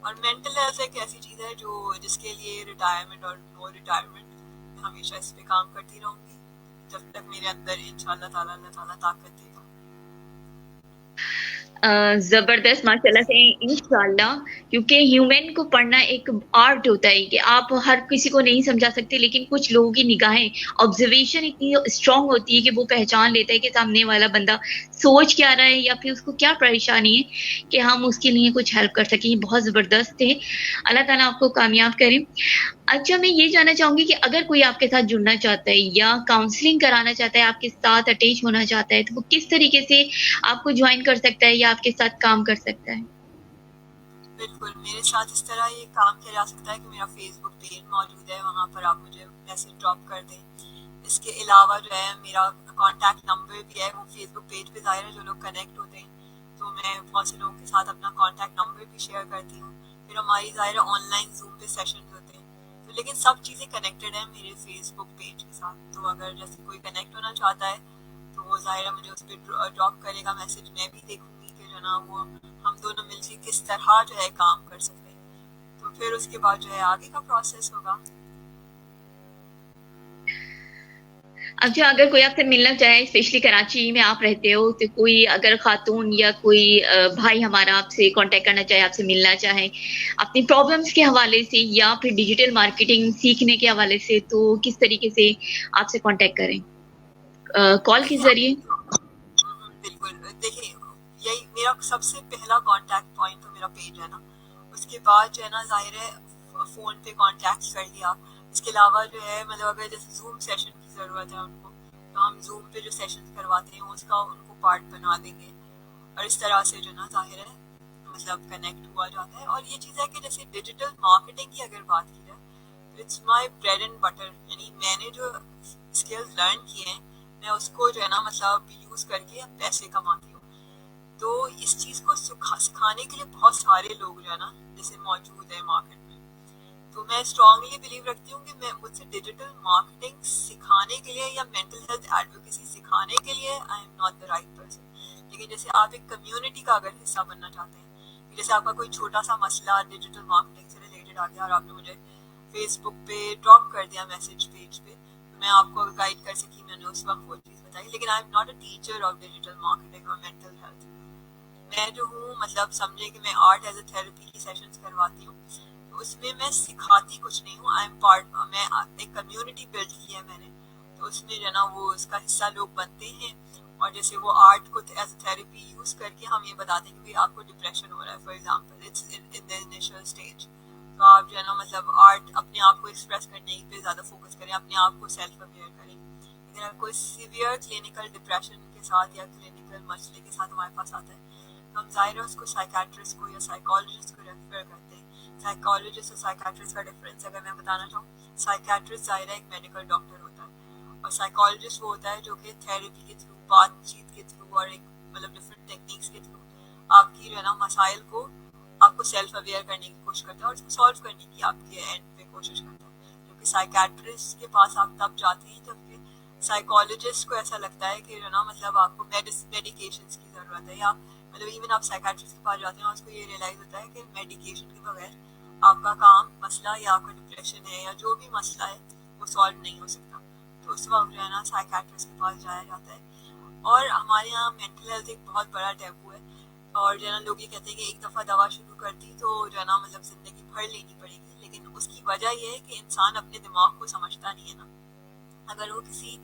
اور مینٹل ہیلتھ ایک ایسی چیز ہے جس کے لیے ریٹائرمنٹ اور نو ریٹائرمنٹ میں ہمیشہ اس پہ کام کرتی رہوں گی جب تک میرے اندر انشاءاللہ تعالیٰ اللہ تعالیٰ طاقت دے گا. زبردست, ماشاء اللہ سے, انشاءاللہ. کیونکہ ہیومن کو پڑھنا ایک آرٹ ہوتا ہے کہ آپ ہر کسی کو نہیں سمجھا سکتے, لیکن کچھ لوگوں کی نگاہیں, آبزرویشن اتنی اسٹرانگ ہوتی ہے کہ وہ پہچان لیتا ہے کہ سامنے والا بندہ سوچ کیا رہا ہے یا پھر اس کو کیا پریشانی ہے کہ ہم اس کے لیے کچھ ہیلپ کر سکیں. یہ بہت زبردست ہے, اللہ تعالیٰ آپ کو کامیاب کرے. اچھا, میں یہ جاننا چاہوں گی کہ اگر کوئی آپ کے ساتھ جڑنا چاہتا ہے یا کاؤنسلنگ کرانا چاہتا ہے, آپ کے ساتھ اٹیچ ہونا چاہتا ہے, تو وہ کس طریقے سے آپ کو جوائن کر سکتا ہے یا آپ کے ساتھ کام کر سکتا ہے؟ بالکل, میرے ساتھ اس طرح یہ کام کیا جا سکتا ہے کہ میرا فیس بک پیج موجود ہے, وہاں پر آپ مجھے میسج ڈراپ کر دیں. اس کے علاوہ جو ہے میرا کانٹیکٹ نمبر بھی ہے, وہ فیس بک پیج پہ ظاہر ہے جو لوگ کنیکٹ ہوتے ہیں تو میں بہت سے لوگوں کے ساتھ اپنا کانٹیکٹ نمبر بھی شیئر کرتی ہوں. پھر ہماری ظاہر ہے آن لائن زوم پہ سیشن ہوتے ہیں, تو لیکن سب چیزیں کنیکٹڈ ہیں میرے فیس بک پیج کے ساتھ. تو اگر جیسے کوئی کنیکٹ ہونا چاہتا ہے تو وہ ظاہر ہے مجھے اس پہ ڈراپ کرے گا میسج, میں بھی دیکھوں گی کہ جو نا وہ ہم دونوں مل کے کس طرح جو ہے کام کر سکتے ہیں, تو پھر اس کے بعد جو ہے آگے کا پروسیس ہوگا. اچھا, اگر کوئی آپ سے ملنا چاہے, اسپیشلی کراچی میں آپ رہتے ہو, تو کوئی اگر خاتون یا کوئی بھائی ہمارا آپ سے کانٹیکٹ کرنا چاہے, آپ سے ملنا چاہے اپنی پرابلمس کے حوالے سے یا پھر ڈیجیٹل مارکیٹنگ سیکھنے کے حوالے سے, تو کس طریقے سے آپ سے کانٹیکٹ کریں؟ کال کے ذریعے؟ بالکل, دیکھیں یہی میرا سب سے پہلا کانٹیکٹ پوائنٹ تو میرا پیج ہے نا, اس کے بعد جو ہے نا ظاہر ہے فون پہ کانٹیکٹ کر لیا. اس کے علاوہ جو ہے مطلب اگر جیسے زوم سیشن کی ضرورت ہے ان کو, تو ہم زوم پہ جو سیشن کرواتے ہیں اس کا ان کو پارٹ بنا دیں گے, اور اس طرح سے جو نا ظاہر ہے مطلب کنیکٹ ہوا جاتا ہے. اور یہ چیز ہے کہ جیسے ڈیجیٹل مارکیٹنگ کی اگر بات کی جائے, it's my bread and butter, یعنی میں نے جو اسکلز لرن کیے ہیں میں اس کو جو ہے نا مطلب یوز کر کے پیسے کماتی ہوں. تو اس چیز کو سکھانے کے لیے بہت سارے لوگ جو ہے نا جیسے موجود ہیں مارکیٹ میں, تو میں اسٹرانگلی بلیو رکھتی ہوں کہ میں مجھ سے ڈیجیٹل مارکیٹنگ سکھانے کے لیے یا مینٹل ہیلتھ ایڈوکیسی سکھانے کے لیے I am not the right person. لیکن جیسے آپ ایک کمیونٹی کا اگر حصہ بننا چاہتے ہیں, جیسے آپ کا کوئی چھوٹا سا مسئلہ ڈیجیٹل مارکیٹنگ سے ریلیٹڈ آ گیا اور آپ نے مجھے فیس بک پہ ڈراپ کر دیا میسج پیج پہ, تو میں آپ کو گائڈ کر سکی, میں نے اس وقت وہ چیز بتائی. لیکن I am not a teacher of digital marketing اور مینٹل ہیلتھ. میں جو ہوں مطلب سمجھے کہ میں آرٹ ایز اے تھراپی کی سیشنز کرواتی ہوں، تو اس میں میں سکھاتی کچھ نہیں ہوں، آئی ایم پارٹ، میں ایک کمیونٹی بلڈ کی ہے میں نے، تو اس میں جو ہے نا وہ اس کا حصہ لوگ بنتے ہیں، اور جیسے وہ آرٹ کو ایز اے تھراپی یوز کر کے ہم یہ بتاتے ہیں کہ آپ کو ڈپریشن ہو رہا ہے for example, it's in the initial stage, تو آپ جو ہے نا مطلب آرٹ اپنے آپ کو ایکسپریس کرنے پہ زیادہ فوکس کریں، اپنے آپ کو سیلف اویئر کریں. لیکن اگر کوئی سیویئر کلینکل ڈپریشن کے ساتھ یا کلینکل مسئلے کے ساتھ ہمارے پاس آتا ہے تو ہم ظاہر ہے اس کو سائیکیٹرسٹ کو یا سائیکالوجسٹ کو ریفر کرتے ہیں. سائیکالوجسٹ اور سائیکیٹرسٹ کا ڈفرینس اگر میں بتانا چاہوں، سائیکیٹرسٹ ظاہر ہے ایک میڈیکل ڈاکٹر ہوتا ہے، اور سائیکالوجسٹ وہ ہوتا ہے جو کہ تھیراپی کے تھرو، بات چیت کے تھرو اور ایک مطلب ڈفرینٹ ٹیکنیکس کے تھرو آپ کی جو ہے نا مسائل کو آپ کو سیلف اویئر کرنے کی کوشش کرتا ہے اور اس کو سالو کرنے کی آپ کے اینڈ پہ کوشش کرتا ہے. جبکہ سائیکیٹرسٹ کے پاس آپ تب جاتے ہیں جب کہ سائیکالوجسٹ کو ایسا لگتا ہے کہ جو نا مطلب آپ کو میڈیکیشنس کی ضرورت ہے، یا مطلب ایون آپ سائیکیٹرسٹ کے پاس جاتے ہیں اور اس کو یہ ریئلائز ہوتا ہے کہ میڈیکیشن کے بغیر آپ کا کام مسئلہ یا آپ کا ڈپریشن ہے یا جو بھی مسئلہ ہے وہ سالو نہیں ہو سکتا. تو اس وقت جو ہے نا سائیکیٹرسٹ کے پاس جایا جاتا ہے. اور ہمارے یہاں مینٹل ہیلتھ ایک بہت بڑا ٹیبو ہے، اور جو ہے نا لوگ یہ کہتے ہیں کہ ایک دفعہ دوا شروع کر دی تو جو ہے نا مطلب زندگی بھر لینی پڑے گی، لیکن اس کی وجہ یہ ہے کہ انسان اپنے دماغ کو سمجھتا نہیں ہے نا. اگر وہ کسی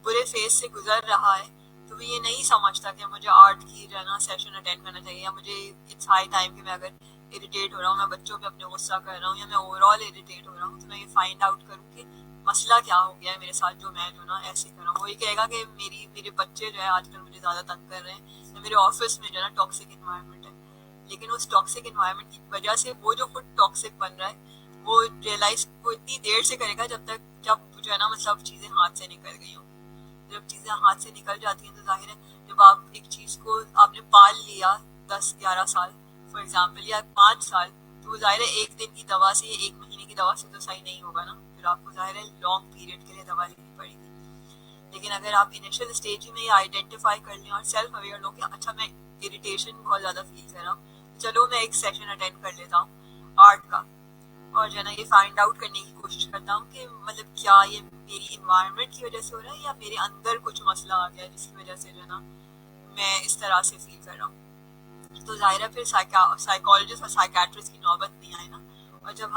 برے فیز سے گزر رہا ہے تو وہ یہ نہیں سمجھتا کہ مجھے آرٹ کی جو ہے نا سیشن اٹینڈ کرنا چاہیے، یا مجھے اٹس ہائی ٹائم کہ میں اگر اریٹیٹ ہو رہا ہوں، میں بچوں پہ اپنے غصہ کر رہا ہوں، یا میں اوور آل اریٹیٹ ہو رہا ہوں، تو میں یہ فائنڈ آؤٹ کروں کہ مسئلہ کیا ہو گیا ہے میرے ساتھ جو میں جو نا ایسے کر رہا ہوں. وہ یہ کہے گا کہ میرے بچے جو ہے آج کل مجھے زیادہ تنگ کر رہے ہیں، یا میرے آفس میں جو ہے نا ٹاکسک انوائرمنٹ ہے. لیکن اس ٹاکسک انوائرمنٹ کی وجہ سے وہ جو خود ٹاکسک بن رہا ہے وہ ریئلائز وہ اتنی دیر سے کرے گا جب جو ہے نا مطلب چیزیں ہاتھ سے نکل گئی ہوں. جب چیزیں ہاتھ سے نکل جاتی ہیں تو ظاہر ہے جب آپ ایک چیز کو آپ نے پال لیا 10-11 سال فار ایگزامپل، یا 5 سال، تو وہ ظاہر ہے ایک دن کی دوا سے یا 1 مہینے کی دوا سے تو صحیح نہیں ہوگا نا، پھر آپ کو ظاہر ہے لانگ پیریڈ کے لیے دوا لینی پڑے گی. لیکن اگر آپ انیشل اسٹیج میں یہ آئیڈینٹیفائی کر لیں اور سیلف اویئر لو کہ اچھا میں اریٹیشن بہت زیادہ فیل کر رہا ہوں، چلو میں ایک سیشن اٹینڈ کر لیتا ہوں آرٹ کا، اور جو ہے نا یہ فائنڈ آؤٹ کرنے کی کوشش کرتا ہوں کہ مطلب کیا یہ میری انوائرمنٹ کی وجہ سے ہو رہا ہے یا میرے اندر کچھ مسئلہ آ گیا جس کی وجہ سے جو ہے نا میں اس طرح سے فیل کر رہا ہوں. تو ظاہر ہے پھر سائیکالوجسٹ اور سائیکیٹرسٹ کی نوبت نہیں آئے نا. اور جب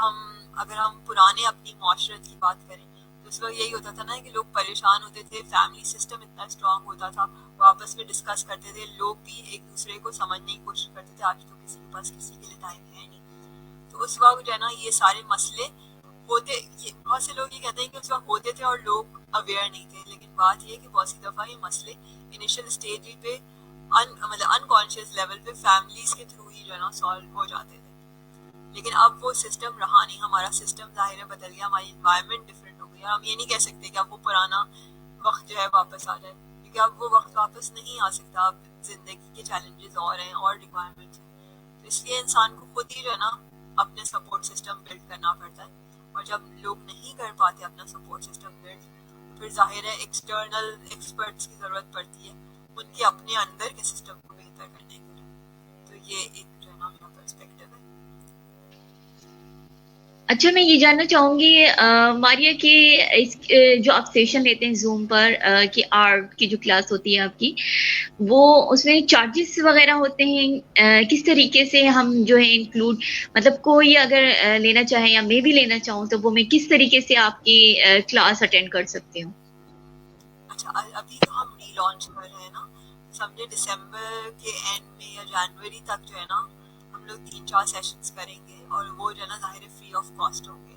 اگر ہم پرانے اپنی معاشرت کی بات کریں تو اس وقت یہی ہوتا تھا نا کہ لوگ پریشان ہوتے تھے، فیملی سسٹم اتنا اسٹرانگ ہوتا تھا، وہ آپس میں ڈسکس کرتے تھے، لوگ بھی ایک دوسرے کو سمجھنے کی کوشش کرتے تھے. آج تو کسی کے پاس کسی کے لیے ٹائم ہے نہیں. تو اس وقت جو ہے نا یہ سارے مسئلے ہوتے، بہت سے لوگ یہ کہتے ہیں کہ اس وقت ہوتے تھے اور لوگ اویئر نہیں تھے، لیکن بات یہ ہے کہ بہت سی دفعہ یہ مسئلے انیشل اسٹیج پہ مطلب انکانشیس لیول پہ فیملیز کے تھرو ہی جو ہے نا سالو ہو جاتے تھے. لیکن اب وہ سسٹم رہا نہیں، ہمارا سسٹم ظاہر ہے بدل گیا، ہماری انوائرمنٹ ڈفرینٹ ہو گئی، اور ہم یہ نہیں کہہ سکتے کہ اب وہ پرانا وقت جو ہے واپس آ جائے، کیونکہ اب وہ وقت واپس نہیں آ سکتا. اب زندگی کے چیلنجز اور ہیں اور ریکوائرمنٹس ہیں، تو اس لیے انسان کو خود ہی جو ہے نا اپنے سپورٹ سسٹم بلڈ کرنا پڑتا ہے. اور جب لوگ نہیں کر پاتے اپنا سپورٹ سسٹم بلڈ، تو پھر ظاہر ہے ایکسٹرنل ایکسپرٹس کی ضرورت پڑتی ہے ان کے اپنے اندر کے سسٹم کو بہتر کرنے کے لیے. تو یہ ایک جو ہے نا میرا پرسپیکٹیو ہے. اچھا، میں یہ جاننا چاہوں گی ماریا کہ جو آپ سیشن لیتے ہیں زوم پر کہ آرٹ کی جو کلاس ہوتی ہے آپ کی، وہ اس میں چارجز وغیرہ ہوتے ہیں، کس طریقے سے ہم جو ہے انکلوڈ، مطلب کوئی اگر لینا چاہے یا میں بھی لینا چاہوں تو وہ میں کس طریقے سے آپ کی کلاس اٹینڈ کر سکتی ہوں؟ اچھا، ابھی تو ہم ری لانچ کر رہے ہیں نا، سمجھے دسمبر کے اینڈ میں یا جنوری تک جو ہے نا ہم لوگ 3-4 سیشنز کریں گے، اور وہ جو ہے نا ظاہر ہے فری آف کاسٹ ہوں گے.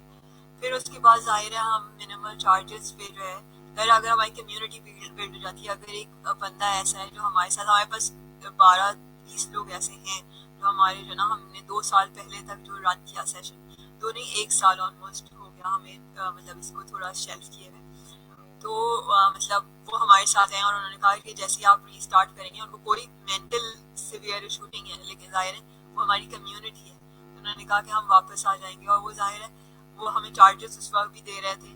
پھر اس کے بعد ظاہر ہے ہم منیمل چارجز پہ جو ہے اگر ہماری کمیونٹی بلڈ ہو جاتی ہے، اگر ایک بندہ ایسا ہے جو ہمارے ساتھ، ہمارے پاس 12-20 لوگ ایسے ہیں جو ہمارے جو نا ہم نے 2 سال پہلے تک جو رن کیا سیشن، 2 نہیں 1 سال آلموسٹ ہو گیا ہمیں مطلب اس کو تھوڑا شیلف کیے ہوئے. تو مطلب وہ ہمارے ساتھ ہیں اور انہوں نے کہا کہ جیسے آپ ری اسٹارٹ کریں گے، ان کو کوئی مینٹل سیویئر ایشو نہیں ہے، لیکن ظاہر ہے وہ ہماری کمیونٹی ہے، تو انہوں نے کہا کہ ہم واپس آ جائیں گے. اور وہ ظاہر ہے وہ ہمیں چارجز اس وقت بھی دے رہے تھے،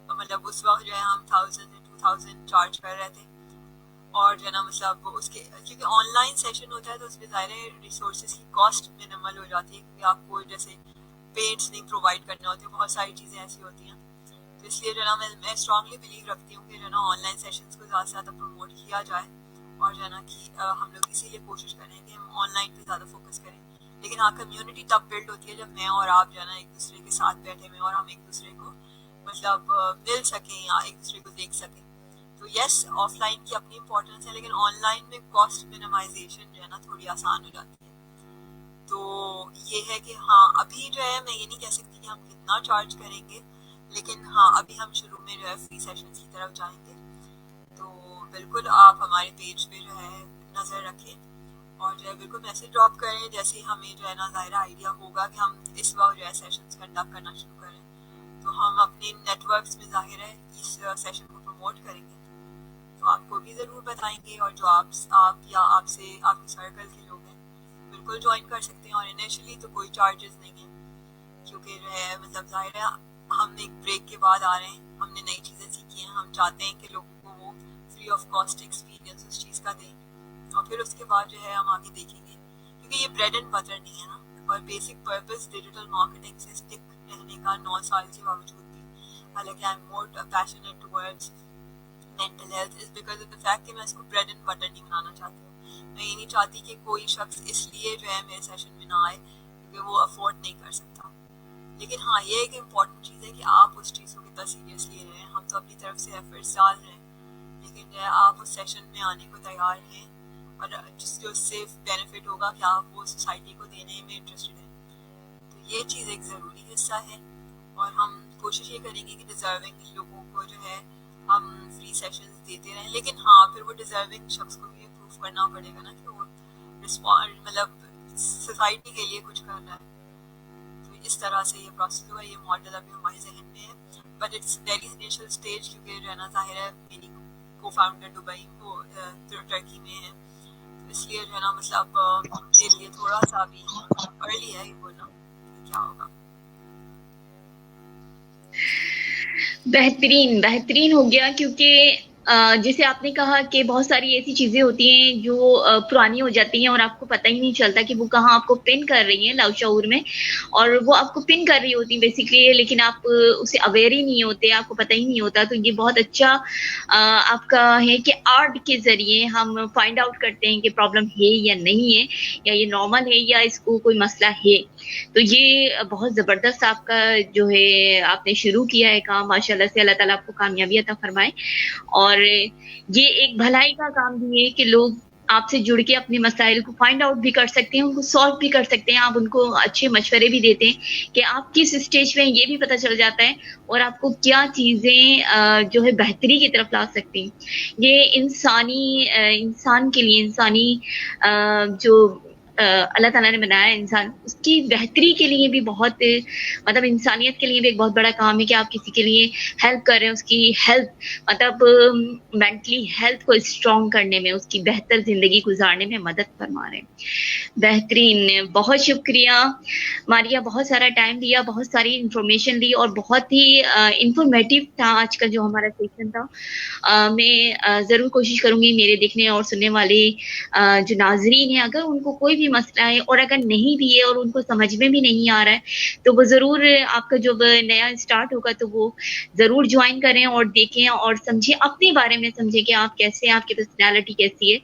مطلب اس وقت جو ہے ہم 1000 سے 2000 چارج کر رہے تھے. اور جو ہے نا مطلب اس کے کیونکہ آن لائن سیشن ہوتا ہے تو اس میں ظاہر ہے ریسورسز کی کاسٹ منیمل ہو جاتی ہے، کیونکہ آپ کو جیسے پینٹس نہیں پرووائڈ کرنے ہوتے، بہت ساری چیزیں ایسی ہوتی ہیں. تو اس لیے جو ہے نا میں اسٹرانگلی بلیو رکھتی ہوں کہ جو ہے نا آن لائن سیشنز کو زیادہ سے زیادہ پروموٹ کیا جائے، اور جو ہے نا کہ ہم لوگ اسی لیے کوشش کر رہے ہیں کہ ہم آن لائن پہ زیادہ فوکس کریں. لیکن ہاں کمیونٹی تب بلڈ ہوتی ہے جب میں اور آپ جو ہے نا ایک دوسرے کے ساتھ بیٹھے ہوئے اور ہم ایک دوسرے کو مطلب مل سکیں یا ایک دوسرے کو دیکھ سکیں. تو یس آف لائن کی اپنی امپورٹنس ہے لیکن آن لائن میں کاسٹ منیمائزیشن جو ہے نا تھوڑی آسان ہو جاتی ہے. تو یہ ہے کہ ہاں ابھی جو ہے میں یہ نہیں کہہ سکتی کہ ہم کتنا چارج کریں گے لیکن ہاں ابھی ہم شروع میں جو ہے فری سیشنز کی طرف جائیں گے. تو بالکل آپ ہمارے پیج پہ جو ہے نظر رکھیں اور جو ہے بالکل میسج ڈراپ کریں جیسے ہمیں جو ہے نا ظاہر آئیڈیا ہوگا کہ ہم اس وقت جو ہے سیشنز کنڈکٹ کرنا شروع کریں تو ہم اپنے نیٹ ورکس میں ظاہر ہے اس سیشن کو پروموٹ کریں گے. تو آپ کو بھی ضرور بتائیں گے اور جو آپ یا آپ سے آپ کے سرکل کے لوگ ہیں بالکل جوائن کر سکتے ہیں. اور انیشلی تو کوئی چارجز نہیں ہیں کیونکہ جو ہے مطلب ظاہر ہے ہم ایک بریک کے بعد آ رہے ہیں, ہم نے نئی چیزیں سیکھی ہیں, ہم چاہتے ہیں کہ لوگوں کو وہ فری آف کاسٹ ایکسپیرینس اس چیز کا دیں اور پھر اس کے بعد جو ہے ہم آگے دیکھیں گے کیونکہ یہ بریڈ اینڈ بٹر نہیں ہے نا. اور بیسک پرپز ڈیجیٹل مارکیٹنگ سے اسٹک رہنے کا 9 سال کے باوجود بھی حالانکہ I am more passionate towards mental health is because of the fact کہ میں اس کو بریڈ اینڈ بٹر نہیں بنانا چاہتی ہوں. میں یہ نہیں چاہتی کہ کوئی شخص اس لیے جو ہے میرے سیشن میں نہ آئے کیونکہ وہ افورڈ نہیں کر سکتا. لیکن ہاں یہ ایک امپورٹنٹ چیز ہے کہ آپ اس چیز کو کتنا سیریس لے رہے ہیں. ہم تو اپنی طرف سے ایفرٹس ڈال رہے ہیں لیکن جو ہے آپ اس سیشن میں آنے کو تیار ہیں اور جس کو اس سے بینیفٹ ہوگا کہ آپ وہ سوسائٹی کو دینے میں انٹرسٹڈ ہیں. تو یہ چیز ایک ضروری حصہ ہے اور ہم کوشش یہ کریں گے کہ ڈیزرونگ لوگوں کو جو ہے ہم فری سیشنز دیتے رہیں. لیکن ہاں پھر وہ ڈیزرونگ شخص کو بھی پروف کرنا پڑے گا نا کہ وہ رسپانڈ مطلب سوسائٹی کے لیے کچھ کرنا ہے. تو اس طرح سے یہ پروسیس ہوا. یہ ماڈل ابھی ہمارے ذہن میں ہے but it's very initial stage کیونکہ جو ہے نا ظاہر ہے میری کو فاؤنڈر دبئی وہ ترکی میں ہے تو اس لیے جو ہے نا مطلب میرے لیے تھوڑا سا ابھی ارلی ہے یہ بولنا کہ کیا ہوگا. بہترین بہترین ہو گیا کیونکہ جیسے آپ نے کہا کہ بہت ساری ایسی چیزیں ہوتی ہیں جو پرانی ہو جاتی ہیں اور آپ کو پتہ ہی نہیں چلتا کہ وہ کہاں آپ کو پن کر رہی ہیں لاشعور میں اور وہ آپ کو پن کر رہی ہوتی ہیں بیسکلی لیکن آپ اسے اویئر ہی نہیں ہوتے, آپ کو پتہ ہی نہیں ہوتا. تو یہ بہت اچھا آپ کا ہے کہ آرٹ کے ذریعے ہم فائنڈ آؤٹ کرتے ہیں کہ پرابلم ہے یا نہیں ہے یا یہ نارمل ہے یا اس کو کوئی مسئلہ ہے. تو یہ بہت زبردست آپ کا جو ہے آپ نے شروع کیا ہے کام ماشاء اللہ سے. اللہ تعالیٰ آپ کو کامیابی عطا فرمائے. اور یہ ایک بھلائی کا کام بھی ہے کہ لوگ آپ سے جڑ کے اپنے مسائل کو فائنڈ آؤٹ بھی کر سکتے ہیں, ان کو سالو بھی کر سکتے ہیں. آپ ان کو اچھے مشورے بھی دیتے ہیں کہ آپ کس اسٹیج میں, یہ بھی پتہ چل جاتا ہے اور آپ کو کیا چیزیں جو ہے بہتری کی طرف لا سکتی ہیں. یہ انسان کے لیے انسانی جو اللہ تعالیٰ نے بنایا انسان اس کی بہتری کے لیے بھی بہت مطلب انسانیت کے لیے بھی ایک بہت بڑا کام ہے کہ آپ کسی کے لیے ہیلپ کر رہے ہیں, اس کی ہیلتھ مطلب مینٹلی ہیلتھ کو اسٹرانگ کرنے میں, اس کی بہتر زندگی گزارنے میں مدد فرما رہے ہیں. بہترین, بہت شکریہ ماریہ, بہت سارا ٹائم دیا, بہت ساری انفارمیشن دی اور بہت ہی انفارمیٹیو تھا آج کا جو ہمارا سیشن تھا. میں ضرور کوشش کروں گی میرے دیکھنے اور سننے والے جو ناظرین ہیں اگر ان کو کوئی بھی مسئلہ ہے اور اگر نہیں بھی ہے اور ان کو سمجھ میں بھی نہیں آ رہا ہے تو وہ ضرور آپ کا جب نیا اسٹارٹ ہوگا تو وہ ضرور جوائن کریں اور دیکھیں اور سمجھیں, اپنے بارے میں سمجھیں کہ آپ کیسے ہیں, آپ کی پرسنالٹی کیسی ہے.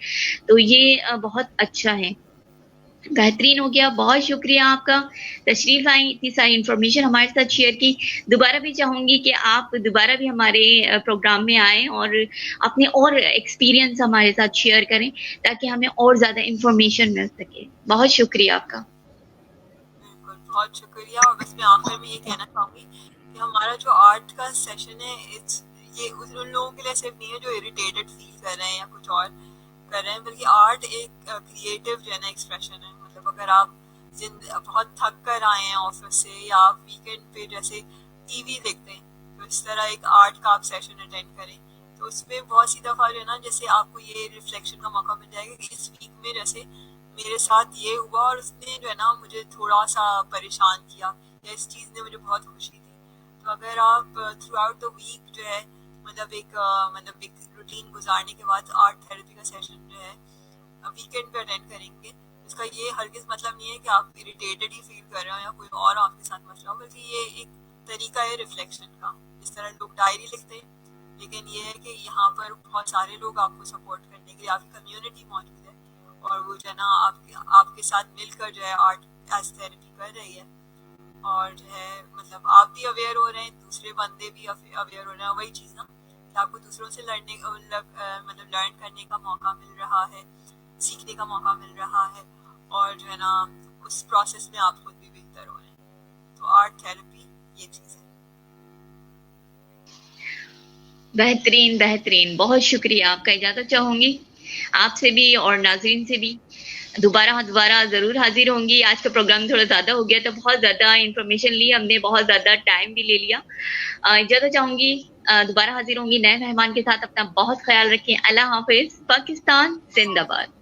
تو یہ بہت اچھا ہے. بہترین ہو گیا. بہت شکریہ آپ کا تشریف آئیں, اتنی ساری انفارمیشن ہمارے ساتھ شیئر کی. دوبارہ بھی چاہوں گی کہ آپ دوبارہ بھی ہمارے پروگرام میں آئیں اور اپنے اور ایکسپیرینس ہمارے ساتھ شیئر کریں تاکہ ہمیں اور زیادہ انفارمیشن مل سکے. بہت شکریہ آپ کا. بالکل بہت شکریہ. اور بس میں آخر میں یہ کہنا چاہوں گی کہ ہمارا جو آرٹ کا سیشن ہے یہ ان لوگوں کے لیے صرف نہیں ہے جو اریٹیٹڈ فیل کر رہے ہیں یا کچھ اور کر رہے ہیں, بلکہ آرٹ ایک کریٹیو جو ہے نا ایکسپریشن ہے. مطلب اگر آپ بہت تھک کر آئے ہیں آفس سے یا آپ ویکینڈ پہ جیسے ٹی وی دیکھتے ہیں تو اس طرح ایک آرٹ کا آپ سیشن اٹینڈ کریں تو اس میں بہت سی دفعہ جو ہے نا جیسے آپ کو یہ ریفلیکشن کا موقع مل جائے گا کہ اس ویک میں جیسے میرے ساتھ یہ ہوا اور اس نے جو ہے نا مجھے تھوڑا سا پریشان کیا یا اس چیز نے مجھے بہت خوشی دی. تو اگر آپ تھرو آؤٹ دا ویک جو ہے مطلب ایک روٹین گزارنے کے بعد آرٹ تھیراپی کا سیشن جو ہے ویکینڈ پہ اٹینڈ کریں گے, اس کا یہ ہرگز مطلب نہیں ہے کہ آپ اریٹیٹڈ ہی فیل کر رہے ہو یا کوئی اور آپ کے ساتھ مسئلہ ہو, بلکہ یہ ایک طریقہ ہے ریفلیکشن کا. جس طرح لوگ ڈائری لکھتے ہیں لیکن یہ ہے کہ یہاں پر بہت سارے لوگ آپ کو سپورٹ کرنے کے لیے، آپ کی کمیونٹی موجود ہے، اور وہ جو ہے نا آپ کے ساتھ مل کر جو ہے آرٹ ایز تھیراپی کر رہی ہے، اور جو ہے مطلب آپ بھی اویئر ہو رہے ہیں، دوسرے بندے بھی اویئر ہو رہے ہیں، وہی چیز نا کہ آپ کو دوسروں سے مطلب لرن کرنے کا موقع مل رہا ہے، سیکھنے کا موقع مل رہا ہے، اور جو ہے نا اس پروسیس میں آپ خود بھی بہتر ہو رہے ہیں. تو آرٹ تھیراپی یہ چیز ہے. بہترین بہترین، بہت شکریہ. آپ کا اجازت چاہوں گی آپ سے بھی اور ناظرین سے بھی. دوبارہ ضرور حاضر ہوں گی. آج کا پروگرام تھوڑا زیادہ ہو گیا، تو بہت زیادہ انفارمیشن لی ہم نے، بہت زیادہ ٹائم بھی لے لیا. اجازت چاہوں گی، دوبارہ حاضر ہوں گی نئے مہمان کے ساتھ. اپنا بہت خیال رکھیں. اللہ حافظ. پاکستان زندہ باد.